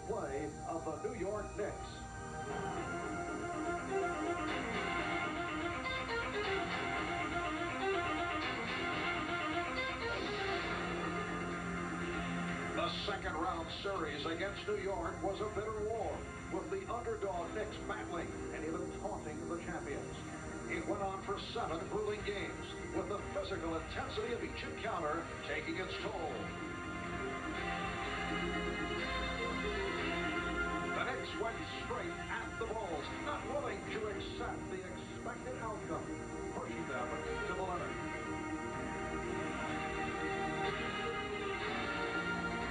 play of the New York Knicks. The second round series against New York was a bitter war, with the underdog Knicks battling and even taunting the champions. It went on for 7 grueling games, with the physical intensity of each encounter taking its toll. The Knicks went straight at the Bulls, not willing to accept the expected outcome, pushing them to the limit.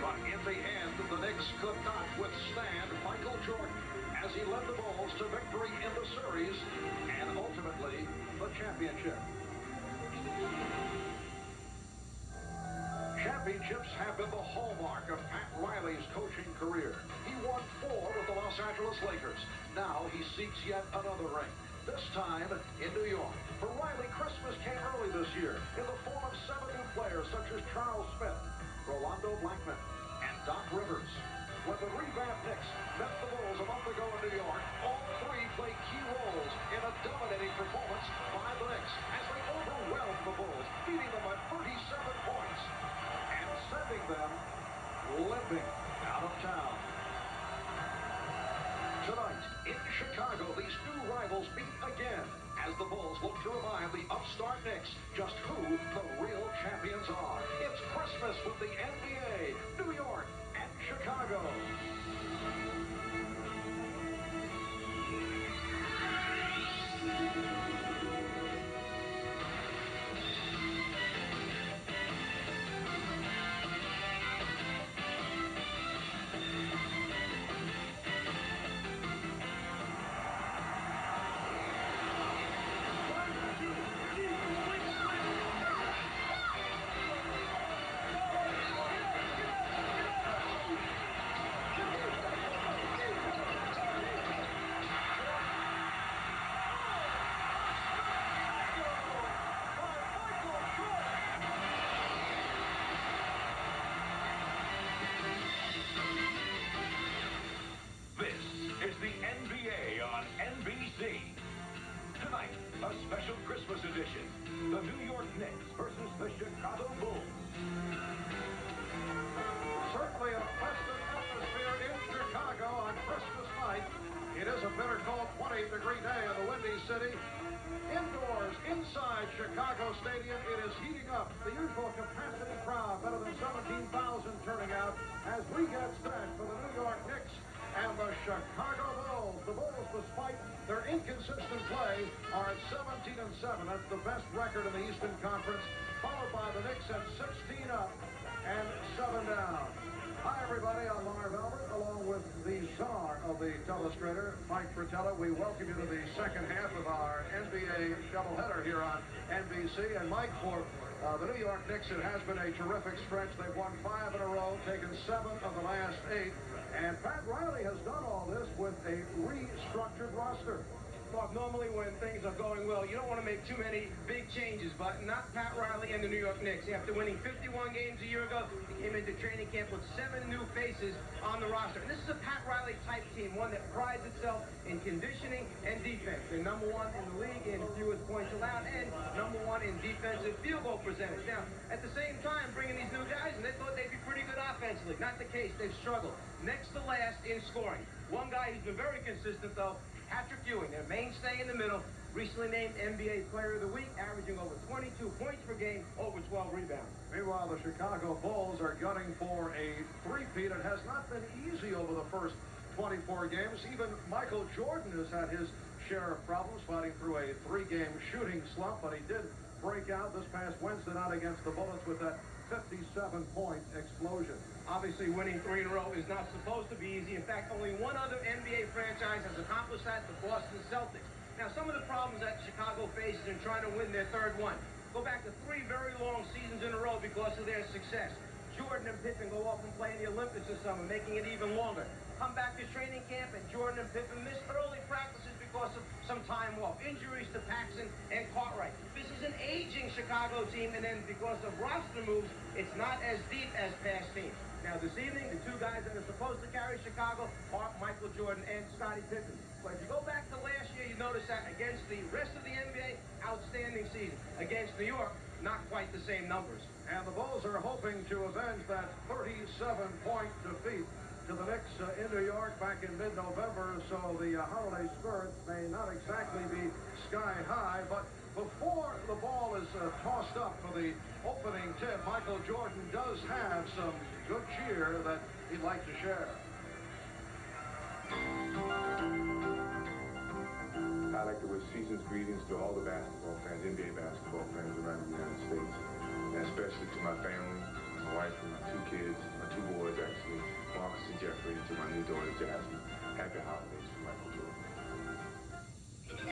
But in the end, the Knicks could not withstand Michael Jordan as he led the Bulls to victory in the series and ultimately the championship. Championships have been the hallmark of Pat Riley's coaching career. He won 4 with the Los Angeles Lakers. Now he seeks yet another ring, this time in New York. For Riley, Christmas came early this year in the form of 7 new players such as Charles Smith, Rolando Blackman, and Doc Rivers. When the revamped Knicks met the Bulls a month ago in New York, all 3 played key roles in a dominating performance by the Knicks as they overwhelmed the Bulls, beating them by 37 points and sending them limping out of town. Tonight in Chicago, these new rivals meet again as the Bulls look to remind the upstart Knicks just who the real champions are. It's Christmas with the NBA, New York, and Chicago. A special Christmas edition. The New York Knicks versus the Chicago Bulls. Certainly a festive atmosphere in Chicago on Christmas night. It is a bitter cold 20-degree day in the Windy City. Indoors, inside Chicago Stadium, it is heating up. The usual capacity crowd, better than 17,000 turning out as we get set for the New York Knicks and the Chicago Bulls. The Bulls, despite their inconsistent play, are at 17-7. That's the best record in the Eastern Conference, followed by the Knicks at 16 up and 7 down. Hi, everybody. I'm Marv Albert, along with the czar of the telestrator, Mike Fratello. We welcome you to the second half of our NBA doubleheader here on NBC. And, Mike, for the New York Knicks, it has been a terrific stretch. They've won 5 in a row, taken 7 of the last 8. And Pat Riley has done all this with a restructured roster. Mark, normally when things are going well, you don't want to make too many big changes, but not Pat Riley and the New York Knicks. After winning 51 games a year ago, he came into training camp with 7 new faces on the roster. And this is a Pat Riley-type team, one that prides itself in conditioning and defense. They're number 1 in the league in fewest points allowed and number 1 in defensive field goal percentage. Now, at the same time, bringing these new guys, and they thought they'd be pretty good offensively. Not the case. They've struggled. Next to last in scoring. One guy who's been very consistent, though, Patrick Ewing, their mainstay in the middle, recently named NBA Player of the Week, averaging over 22 points per game, over 12 rebounds. Meanwhile, the Chicago Bulls are gunning for a three-peat. It has not been easy over the first 24 games. Even Michael Jordan has had his share of problems fighting through a 3-game shooting slump, but he did break out this past Wednesday night against the Bullets with that 57-point explosion. Obviously, winning 3 in a row is not supposed to be easy. In fact, only one other NBA franchise has accomplished that, the Boston Celtics. Now, some of the problems that Chicago faces in trying to win their 3rd one go back to 3 very long seasons in a row because of their success. Jordan and Pippen go off and play in the Olympics this summer, making it even longer. Come back to training camp, and Jordan and Pippen miss early practices because of some time off. Injuries to Paxson and Cartwright. This is an aging Chicago team, and then because of roster moves, it's not as deep as past teams. Now, this evening, the two guys that are supposed to carry Chicago are Michael Jordan and Scottie Pippen. But if you go back to last year, you notice that against the rest of the NBA, outstanding season. Against New York, not quite the same numbers. And the Bulls are hoping to avenge that 37-point defeat to the Knicks in New York back in mid-November, so the holiday spirit may not exactly be sky high, but before the ball is tossed up for the opening tip, Michael Jordan does have some good cheer that he'd like to share. I'd like to wish season's greetings to all the basketball fans, NBA basketball fans around the United States, and especially to my family, my wife and my two kids, my two boys actually, Marcus and Jeffrey, and to my new daughter Jasmine. Happy holidays.